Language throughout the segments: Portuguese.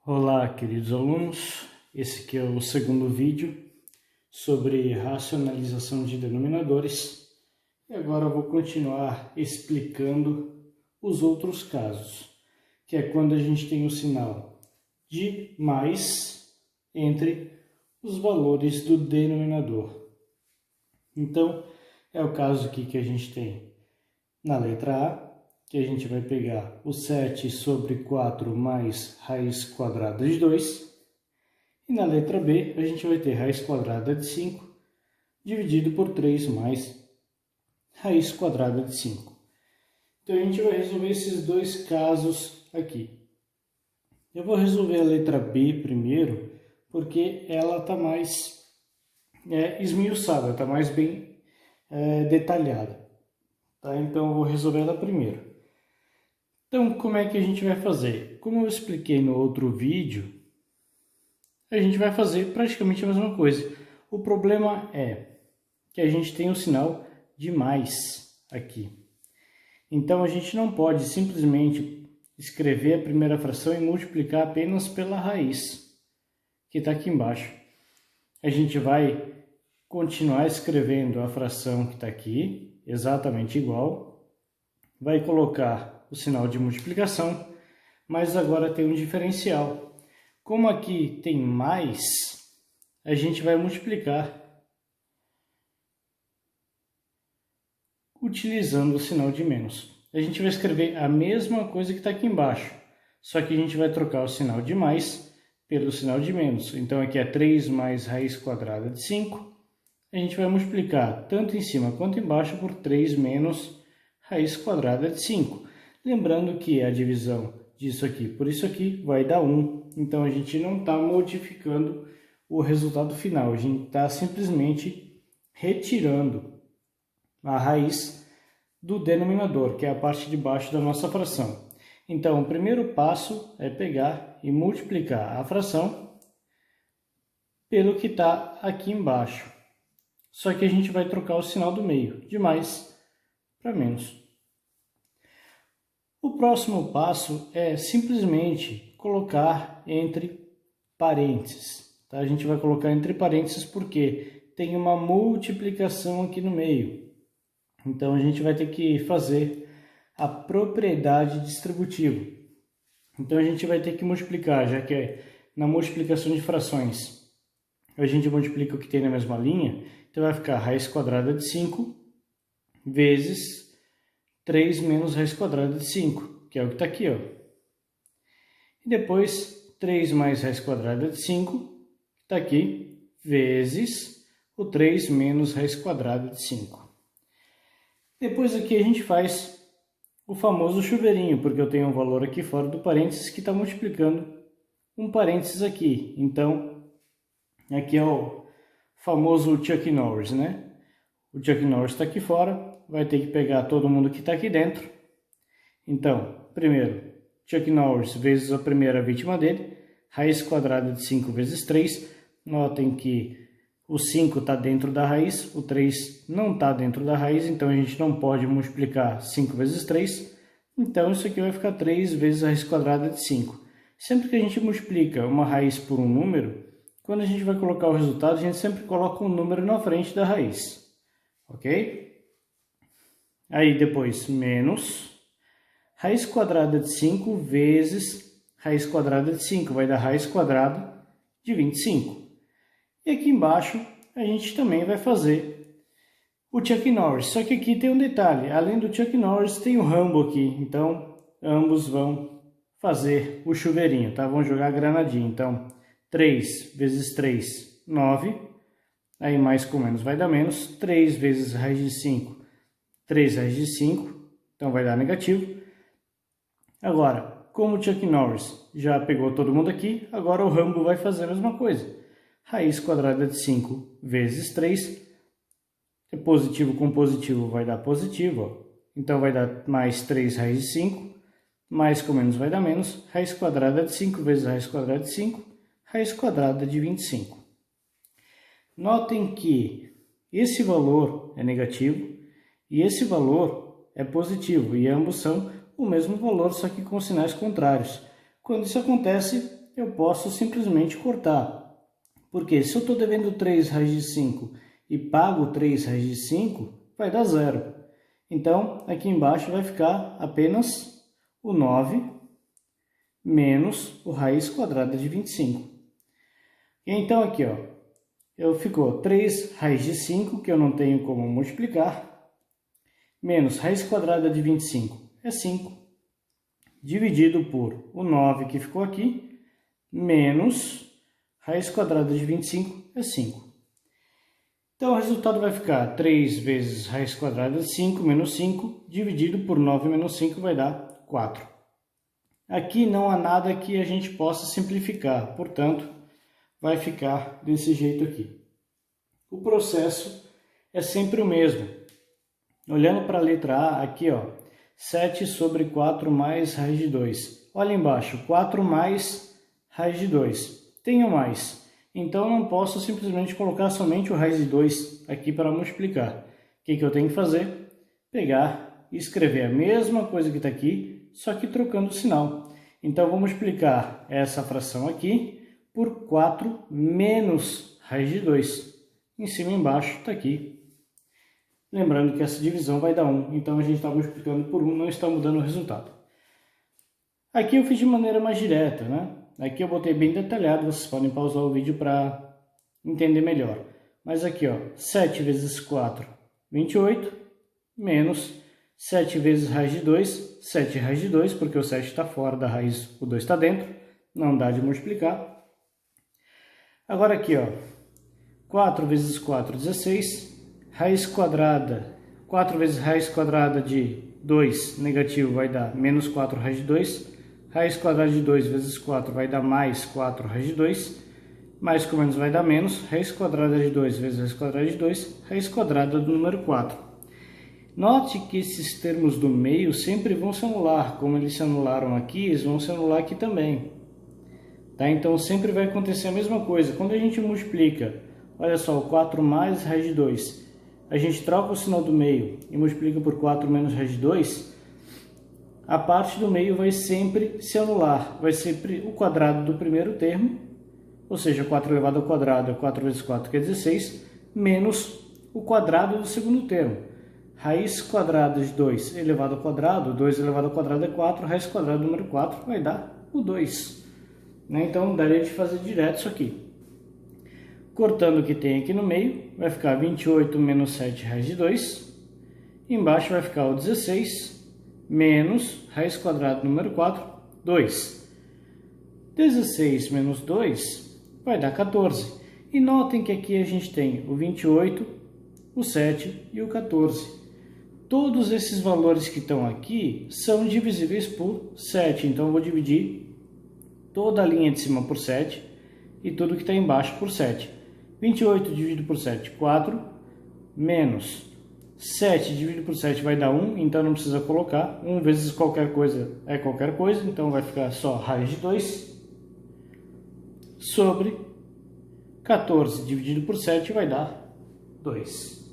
Olá, queridos alunos, esse aqui é o segundo vídeo sobre racionalização de denominadores e agora eu vou continuar explicando os outros casos, que é quando a gente tem o sinal de mais entre os valores do denominador. Então, é o caso aqui que a gente tem na letra A, que a gente vai pegar o 7 sobre 4 mais raiz quadrada de 2. E na letra B, a gente vai ter raiz quadrada de 5 dividido por 3 mais raiz quadrada de 5. Então, a gente vai resolver esses dois casos aqui. Eu vou resolver a letra B primeiro, porque ela está mais esmiuçada, está mais bem detalhada. Tá? Então, eu vou resolver ela primeiro. Então, como é que a gente vai fazer? Como eu expliquei no outro vídeo, a gente vai fazer praticamente a mesma coisa. O problema é que a gente tem o sinal de mais aqui. Então, a gente não pode simplesmente escrever a primeira fração e multiplicar apenas pela raiz, que está aqui embaixo. A gente vai continuar escrevendo a fração que está aqui, exatamente igual. Vai colocar o sinal de multiplicação, mas agora tem um diferencial. Como aqui tem mais, a gente vai multiplicar utilizando o sinal de menos. A gente vai escrever a mesma coisa que está aqui embaixo, só que a gente vai trocar o sinal de mais pelo sinal de menos. Então aqui é 3 mais raiz quadrada de 5. A gente vai multiplicar tanto em cima quanto embaixo por 3 menos raiz quadrada de 5. Lembrando que a divisão disso aqui por isso aqui vai dar 1. Então, a gente não está modificando o resultado final. A gente está simplesmente retirando a raiz do denominador, que é a parte de baixo da nossa fração. Então, o primeiro passo é pegar e multiplicar a fração pelo que está aqui embaixo. Só que a gente vai trocar o sinal do meio, de mais para menos. O próximo passo é simplesmente colocar entre parênteses. Tá? A gente vai colocar entre parênteses porque tem uma multiplicação aqui no meio. Então, a gente vai ter que fazer a propriedade distributiva. Então, a gente vai ter que multiplicar, já que é na multiplicação de frações. A gente multiplica o que tem na mesma linha, então vai ficar raiz quadrada de 5 vezes 3 menos raiz quadrada de 5, que é o que está aqui, ó. E depois, 3 mais raiz quadrada de 5, que está aqui, vezes o 3 menos raiz quadrada de 5. Depois aqui a gente faz o famoso chuveirinho, porque eu tenho um valor aqui fora do parênteses que está multiplicando um parênteses aqui. Então, aqui é o famoso Chuck Norris, né? O Chuck Norris está aqui fora. Vai ter que pegar todo mundo que está aqui dentro. Então, primeiro, Chuck Norris vezes a primeira vítima dele, raiz quadrada de 5 vezes 3. Notem que o 5 está dentro da raiz, o 3 não está dentro da raiz, então a gente não pode multiplicar 5 vezes 3. Então, isso aqui vai ficar 3 vezes a raiz quadrada de 5. Sempre que a gente multiplica uma raiz por um número, quando a gente vai colocar o resultado, a gente sempre coloca um número na frente da raiz. Ok? Aí depois, menos raiz quadrada de 5 vezes raiz quadrada de 5. Vai dar raiz quadrada de 25. E aqui embaixo, a gente também vai fazer o Chuck Norris. Só que aqui tem um detalhe. Além do Chuck Norris, tem o Rambo aqui. Então, ambos vão fazer o chuveirinho, tá? Vão jogar granadinha. Então, 3 vezes 3, 9. Aí, mais com menos vai dar menos. 3 vezes raiz de 5. 3 raiz de 5, então vai dar negativo. Agora, como o Chuck Norris já pegou todo mundo aqui, agora o Rambo vai fazer a mesma coisa. Raiz quadrada de 5 vezes 3, positivo com positivo vai dar positivo, ó. Então vai dar mais 3 raiz de 5, mais com menos vai dar menos, raiz quadrada de 5 vezes raiz quadrada de 5, raiz quadrada de 25. Notem que esse valor é negativo, e esse valor é positivo, e ambos são o mesmo valor, só que com sinais contrários. Quando isso acontece, eu posso simplesmente cortar. Porque se eu estou devendo 3 raiz de 5 e pago 3 raiz de 5, vai dar 0. Então, aqui embaixo vai ficar apenas o 9 menos o raiz quadrada de 25. E então aqui, ficou 3 raiz de 5, que eu não tenho como multiplicar, menos raiz quadrada de 25 é 5, dividido por o 9 que ficou aqui, menos raiz quadrada de 25 é 5. Então, o resultado vai ficar 3 vezes raiz quadrada de 5 menos 5, dividido por 9 menos 5 vai dar 4. Aqui não há nada que a gente possa simplificar, portanto, vai ficar desse jeito aqui. O processo é sempre o mesmo. Olhando para a letra A, aqui, 7 sobre 4 mais raiz de 2. Olha embaixo, 4 mais raiz de 2. Tenho mais. Então, não posso simplesmente colocar somente o raiz de 2 aqui para multiplicar. O que eu tenho que fazer? Pegar e escrever a mesma coisa que está aqui, só que trocando o sinal. Então, vou multiplicar essa fração aqui por 4 menos raiz de 2. Em cima e embaixo está aqui. Lembrando que essa divisão vai dar 1, então a gente está multiplicando por 1, não está mudando o resultado. Aqui eu fiz de maneira mais direta, né? Aqui eu botei bem detalhado, vocês podem pausar o vídeo para entender melhor. Mas aqui, 7 vezes 4, 28, menos 7 vezes raiz de 2, 7 raiz de 2, porque o 7 está fora da raiz, o 2 está dentro, não dá de multiplicar. Agora aqui, 4 vezes 4, 16, raiz quadrada, 4 vezes raiz quadrada de 2 negativo vai dar menos 4 raiz de 2, raiz quadrada de 2 vezes 4 vai dar mais 4 raiz de 2, mais com menos vai dar menos, raiz quadrada de 2 vezes raiz quadrada de 2, raiz quadrada do número 4. Note que esses termos do meio sempre vão se anular, como eles se anularam aqui, eles vão se anular aqui também. Tá? Então sempre vai acontecer a mesma coisa. Quando a gente multiplica, olha só, o 4 mais raiz de 2, a gente troca o sinal do meio e multiplica por 4 menos raiz de 2, a parte do meio vai sempre se anular. Vai ser o quadrado do primeiro termo, ou seja, 4 elevado ao quadrado é 4 vezes 4, que é 16, menos o quadrado do segundo termo. Raiz quadrada de 2 elevado ao quadrado, 2 elevado ao quadrado é 4, raiz quadrada do número 4 vai dar o 2. Então, daria de fazer direto isso aqui. Cortando o que tem aqui no meio, vai ficar 28 menos 7 raiz de 2. Embaixo vai ficar o 16 menos raiz quadrada do número 4, 2. 16 menos 2 vai dar 14. E notem que aqui a gente tem o 28, o 7 e o 14. Todos esses valores que estão aqui são divisíveis por 7. Então, eu vou dividir toda a linha de cima por 7 e tudo que está embaixo por 7. 28 dividido por 7, 4, menos 7 dividido por 7 vai dar 1, então não precisa colocar. 1 vezes qualquer coisa é qualquer coisa, então vai ficar só raiz de 2, sobre 14 dividido por 7 vai dar 2.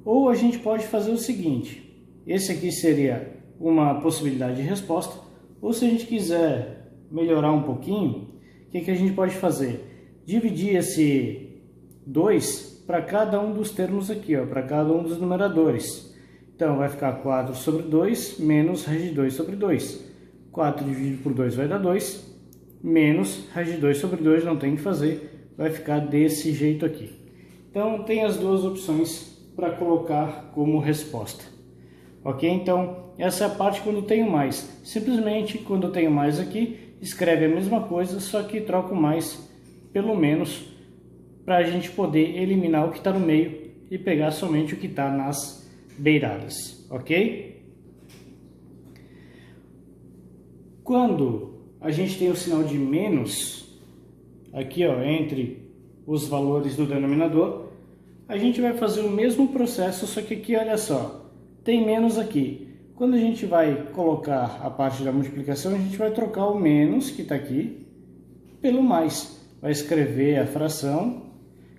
Ou a gente pode fazer o seguinte, esse aqui seria uma possibilidade de resposta, ou se a gente quiser melhorar um pouquinho, o que a gente pode fazer? Dividir esse 2 para cada um dos termos aqui, para cada um dos numeradores. Então, vai ficar 4 sobre 2 menos raiz de 2 sobre 2. 4 dividido por 2 vai dar 2, menos raiz de 2 sobre 2, não tem que fazer, vai ficar desse jeito aqui. Então, tem as duas opções para colocar como resposta. Ok? Então, essa é a parte quando tenho mais. Simplesmente, quando tenho mais aqui, escreve a mesma coisa, só que troca o mais pelo menos, para a gente poder eliminar o que está no meio e pegar somente o que está nas beiradas. Ok? Quando a gente tem o sinal de menos, aqui entre os valores do denominador, a gente vai fazer o mesmo processo, só que aqui, olha só, tem menos aqui. Quando a gente vai colocar a parte da multiplicação, a gente vai trocar o menos, que está aqui, pelo mais. Vai escrever a fração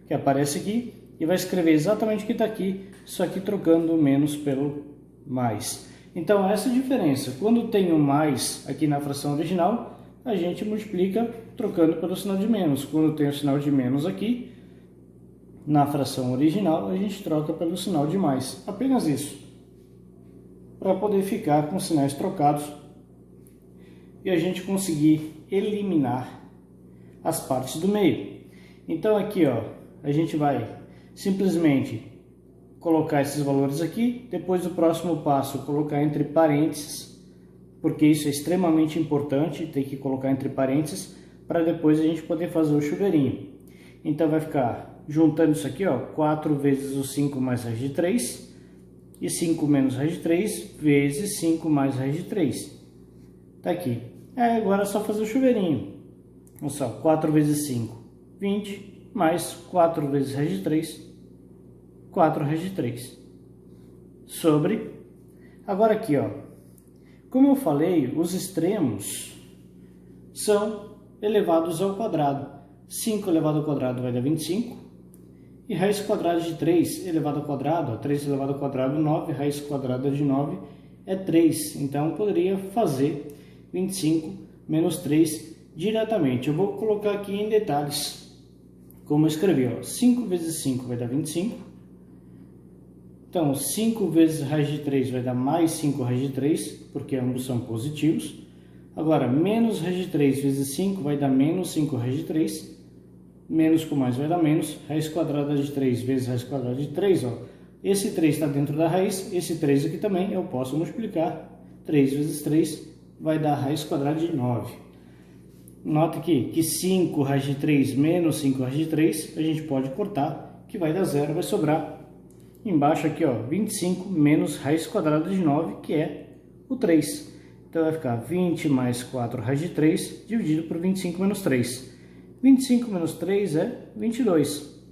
que aparece aqui e vai escrever exatamente o que está aqui, só que trocando o menos pelo mais. Então, essa é a diferença. Quando tem o mais aqui na fração original, a gente multiplica trocando pelo sinal de menos. Quando tem o sinal de menos aqui, na fração original, a gente troca pelo sinal de mais. Apenas isso, para poder ficar com sinais trocados e a gente conseguir eliminar as partes do meio. Então aqui, ó, a gente vai simplesmente colocar esses valores aqui, depois o próximo passo colocar entre parênteses, porque isso é extremamente importante, ter que colocar entre parênteses, para depois a gente poder fazer o chuveirinho. Então vai ficar, juntando isso aqui, ó, 4 vezes o 5 mais raiz de 3, e 5 menos raiz de 3 vezes 5 mais raiz de 3. Tá aqui. Agora é só fazer o chuveirinho. Olha só, 4 vezes 5, 20, mais 4 vezes raiz de 3, 4 raiz de 3. Sobre, agora aqui, ó, como eu falei, os extremos são elevados ao quadrado. 5 elevado ao quadrado vai dar 25. E raiz quadrada de 3 elevado ao quadrado, 3 elevado ao quadrado, 9. Raiz quadrada de 9 é 3. Então, eu poderia fazer 25 menos 3 diretamente. Eu vou colocar aqui em detalhes, como eu escrevi. Ó, 5 vezes 5 vai dar 25. Então, 5 vezes raiz de 3 vai dar mais 5 raiz de 3, porque ambos são positivos. Agora, menos raiz de 3 vezes 5 vai dar menos 5 raiz de 3. Menos com mais vai dar menos. Raiz quadrada de 3 vezes raiz quadrada de 3. Ó. Esse 3 está dentro da raiz, esse 3 aqui também eu posso multiplicar. 3 vezes 3 vai dar raiz quadrada de 9. Nota aqui que 5 raiz de 3 menos 5 raiz de 3, a gente pode cortar, que vai dar zero, vai sobrar. Embaixo aqui, ó, 25 menos raiz quadrada de 9, que é o 3. Então vai ficar 20 mais 4 raiz de 3 dividido por 25 menos 3. 25 menos 3 é 22.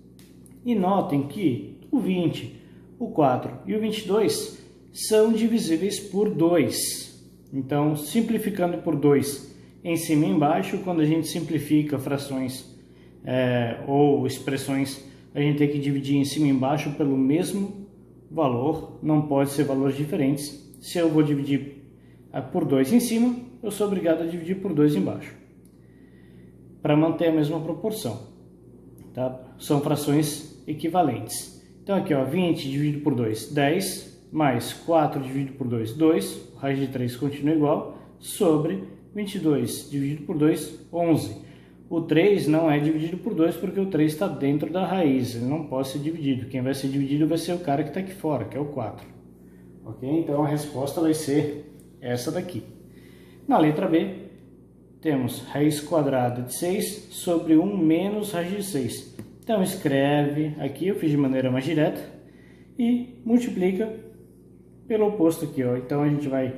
E notem que o 20, o 4 e o 22 são divisíveis por 2. Então, simplificando por 2 em cima e embaixo, quando a gente simplifica frações ou expressões, a gente tem que dividir em cima e embaixo pelo mesmo valor, não pode ser valores diferentes. Se eu vou dividir por 2 em cima, eu sou obrigado a dividir por 2 embaixo, para manter a mesma proporção. Tá? São frações equivalentes. Então aqui, ó, 20 dividido por 2, 10, mais 4 dividido por 2, 2, raiz de 3 continua igual, sobre 22 dividido por 2, 11. O 3 não é dividido por 2 porque o 3 está dentro da raiz, ele não pode ser dividido. Quem vai ser dividido vai ser o cara que está aqui fora, que é o 4. Ok? Então a resposta vai ser essa daqui. Na letra B, temos raiz quadrada de 6 sobre 1 menos raiz de 6. Então escreve, aqui eu fiz de maneira mais direta, e multiplica pelo oposto aqui. Ó. Então a gente vai,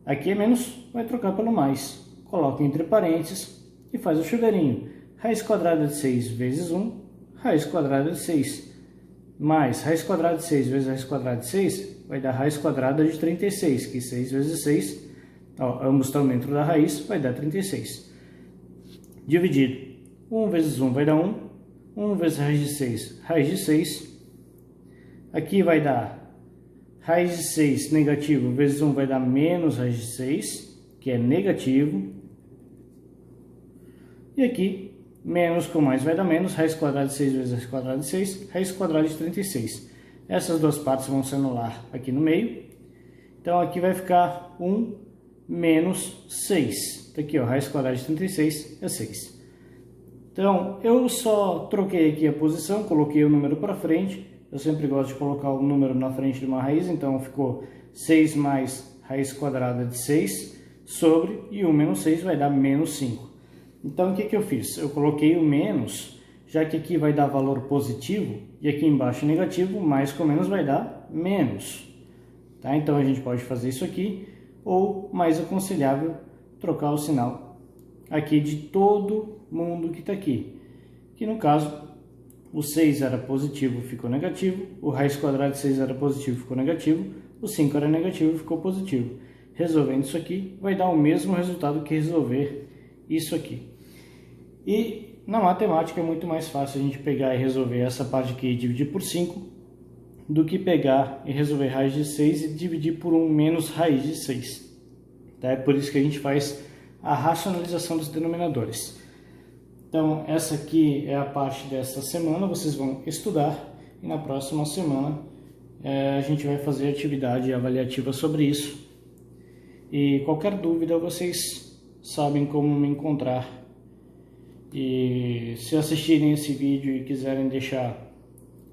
aqui é menos, vai trocar pelo mais. Coloca entre parênteses e faz o chuveirinho. Raiz quadrada de 6 vezes 1, raiz quadrada de 6. Mais raiz quadrada de 6 vezes raiz quadrada de 6 vai dar raiz quadrada de 36, que 6 vezes 6, ó, ambos estão dentro da raiz, vai dar 36. Dividido. 1 vezes 1 vai dar 1. 1 vezes raiz de 6, raiz de 6. Aqui vai dar raiz de 6 negativo vezes 1 vai dar menos raiz de 6, que é negativo. E aqui, menos com mais vai dar menos, raiz quadrada de 6 vezes raiz quadrada de 6, raiz quadrada de 36. Essas duas partes vão se anular aqui no meio. Então aqui vai ficar 1 menos 6. Tá aqui, ó, raiz quadrada de 36 é 6. Então, eu só troquei aqui a posição, coloquei o número para frente. Eu sempre gosto de colocar o número na frente de uma raiz, então ficou 6 mais raiz quadrada de 6 sobre, e 1 menos 6 vai dar menos 5. Então, o que eu fiz? Eu coloquei o menos, já que aqui vai dar valor positivo, e aqui embaixo negativo, mais com menos vai dar menos. Tá? Então, a gente pode fazer isso aqui, ou, mais aconselhável, trocar o sinal aqui de todo mundo que está aqui. Que no caso, o 6 era positivo, ficou negativo, o raiz quadrada de 6 era positivo, ficou negativo, o 5 era negativo, ficou positivo. Resolvendo isso aqui, vai dar o mesmo resultado que resolver isso aqui. E na matemática é muito mais fácil a gente pegar e resolver essa parte aqui e dividir por 5 do que pegar e resolver raiz de 6 e dividir por 1 menos raiz de 6. Tá? É por isso que a gente faz a racionalização dos denominadores. Então, essa aqui é a parte desta semana, vocês vão estudar e na próxima semana a gente vai fazer atividade avaliativa sobre isso. E qualquer dúvida vocês sabem como me encontrar. E se assistirem esse vídeo e quiserem deixar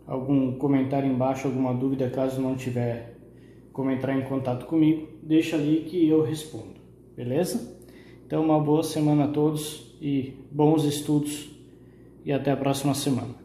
algum comentário embaixo, alguma dúvida, caso não tiver como entrar em contato comigo, deixa ali que eu respondo, beleza? Então uma boa semana a todos e bons estudos e até a próxima semana.